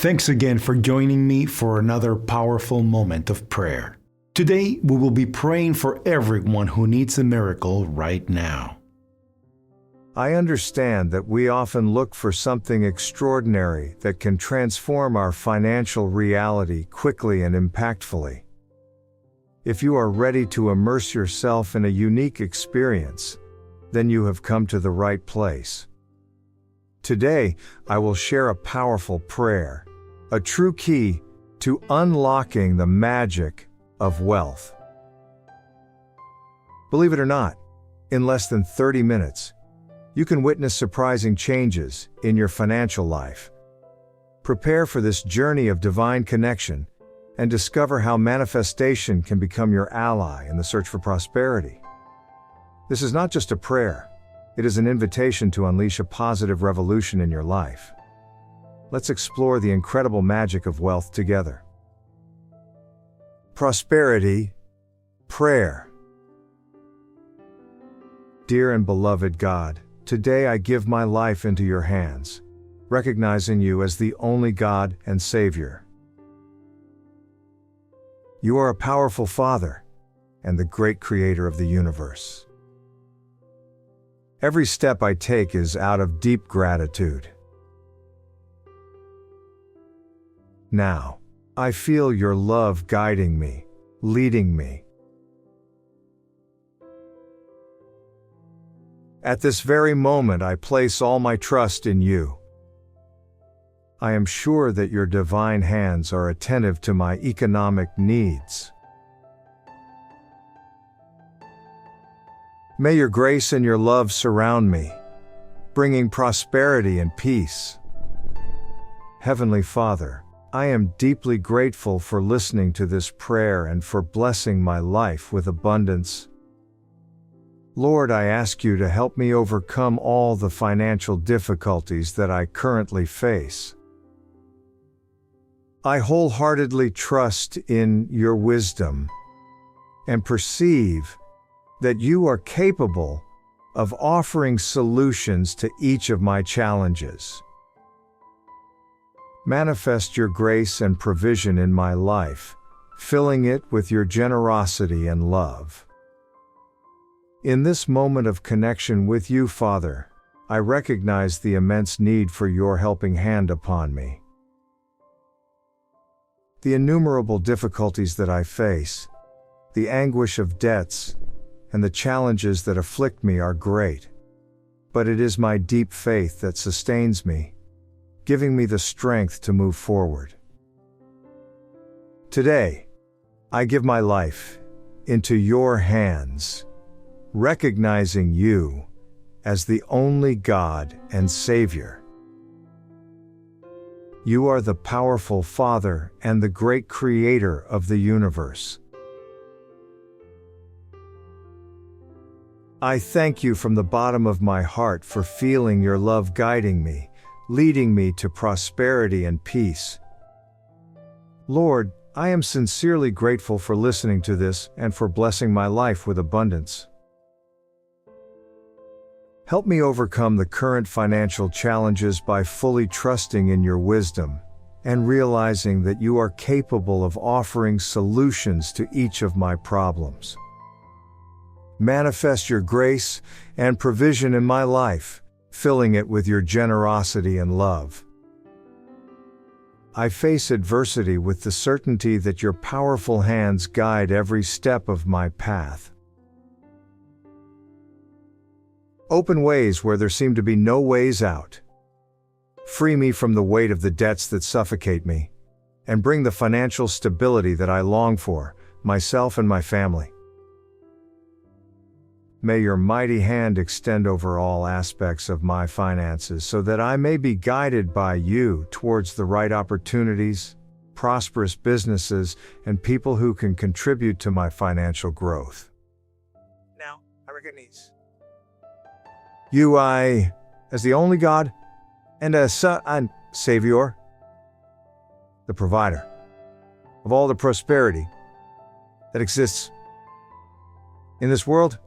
Thanks again for joining me for another powerful moment of prayer. Today, we will be praying for everyone who needs a miracle right now. I understand that we often look for something extraordinary that can transform our financial reality quickly and impactfully. If you are ready to immerse yourself in a unique experience, then you have come to the right place. Today, I will share a powerful prayer, a true key to unlocking the magic of wealth. Believe it or not, in less than 30 minutes, you can witness surprising changes in your financial life. Prepare for this journey of divine connection and discover how manifestation can become your ally in the search for prosperity. This is not just a prayer, it is an invitation to unleash a positive revolution in your life. Let's explore the incredible magic of wealth together. Prosperity, prayer. Dear and beloved God, today I give my life into your hands, recognizing you as the only God and Savior. You are a powerful Father and the great Creator of the universe. Every step I take is out of deep gratitude. Now, I feel your love guiding me, leading me. At this very moment, I place all my trust in you. I am sure that your divine hands are attentive to my economic needs. May your grace and your love surround me, bringing prosperity and peace. Heavenly Father, I am deeply grateful for listening to this prayer and for blessing my life with abundance. Lord, I ask you to help me overcome all the financial difficulties that I currently face. I wholeheartedly trust in your wisdom and perceive that you are capable of offering solutions to each of my challenges. Manifest your grace and provision in my life, filling it with your generosity and love. In this moment of connection with you, Father, I recognize the immense need for your helping hand upon me. The innumerable difficulties that I face, the anguish of debts, and the challenges that afflict me are great. But it is my deep faith that sustains me, giving me the strength to move forward. Today, I give my life into your hands, recognizing you as the only God and Savior. You are the powerful Father and the great Creator of the universe. I thank you from the bottom of my heart for feeling your love guiding me, leading me to prosperity and peace. Lord, I am sincerely grateful for listening to this and for blessing my life with abundance. Help me overcome the current financial challenges by fully trusting in your wisdom and realizing that you are capable of offering solutions to each of my problems. Manifest your grace and provision in my life, filling it with your generosity and love. I face adversity with the certainty that your powerful hands guide every step of my path. Open ways where there seem to be no ways out. Free me from the weight of the debts that suffocate me, and bring the financial stability that I long for, myself and my family. May your mighty hand extend over all aspects of my finances so that I may be guided by you towards the right opportunities, prosperous businesses, and people who can contribute to my financial growth. Now, I recognize you as the only God and and Savior, the provider of all the prosperity that exists in this world.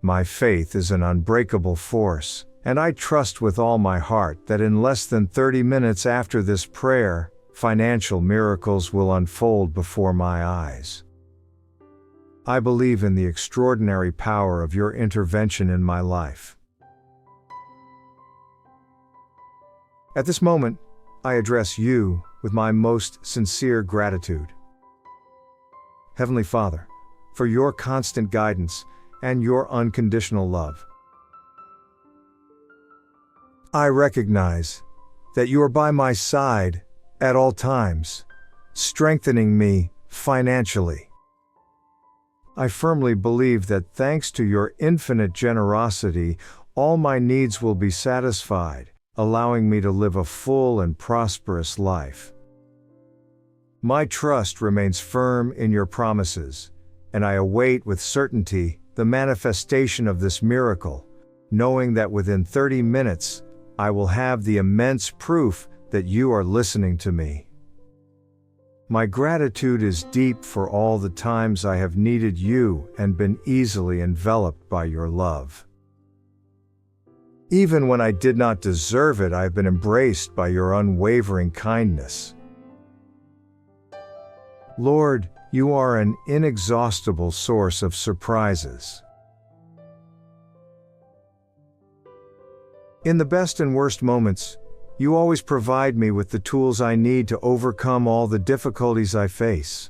My faith is an unbreakable force, And I trust with all my heart that in less than 30 minutes after this prayer, financial miracles will unfold before my eyes. I believe in the extraordinary power of your intervention in my life. At this moment, I address you with my most sincere gratitude. Heavenly Father, for your constant guidance and your unconditional love. I recognize that you are by my side at all times, strengthening me financially. I firmly believe that thanks to your infinite generosity, all my needs will be satisfied, allowing me to live a full and prosperous life. My trust remains firm in your promises, and I await with certainty the manifestation of this miracle, knowing that within 30 minutes, I will have the immense proof that you are listening to me. My gratitude is deep for all the times I have needed you and been easily enveloped by your love. Even when I did not deserve it, I have been embraced by your unwavering kindness. Lord, you are an inexhaustible source of surprises. In the best and worst moments, you always provide me with the tools I need to overcome all the difficulties I face.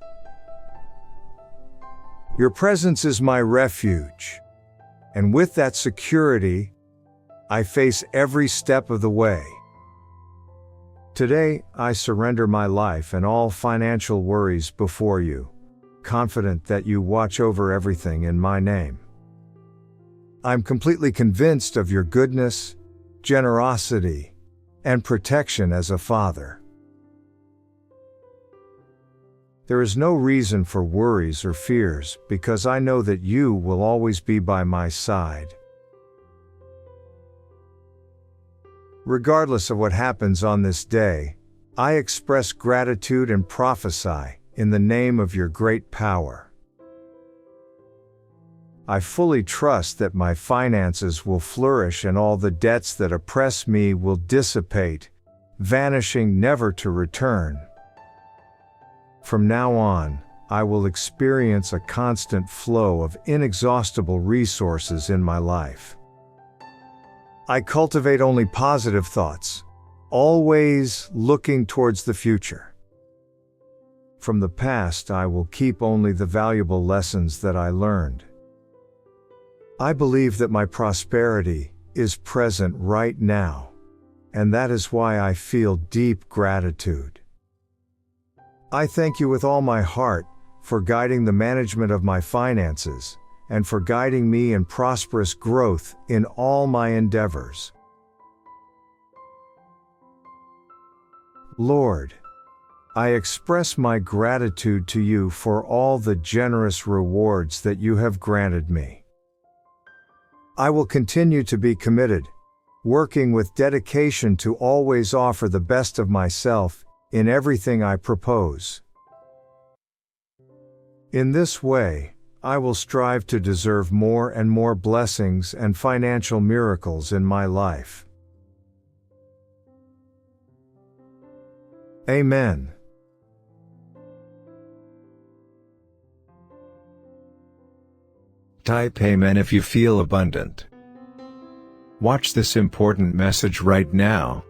Your presence is my refuge, and with that security, I face every step of the way. Today, I surrender my life and all financial worries before you, confident that you watch over everything in my name. I'm completely convinced of your goodness, generosity, and protection as a father. There is no reason for worries or fears because I know that you will always be by my side. Regardless of what happens on this day, I express gratitude and prophesy in the name of your great power. I fully trust that my finances will flourish and all the debts that oppress me will dissipate, vanishing never to return. From now on, I will experience a constant flow of inexhaustible resources in my life. I cultivate only positive thoughts, always looking towards the future. From the past, I will keep only the valuable lessons that I learned. I believe that my prosperity is present right now, and that is why I feel deep gratitude. I thank you with all my heart for guiding the management of my finances and for guiding me in prosperous growth in all my endeavors. Lord, I express my gratitude to you for all the generous rewards that you have granted me. I will continue to be committed, working with dedication to always offer the best of myself in everything I propose. In this way, I will strive to deserve more and more blessings and financial miracles in my life. Amen. Type Amen if you feel abundant. Watch this important message right now.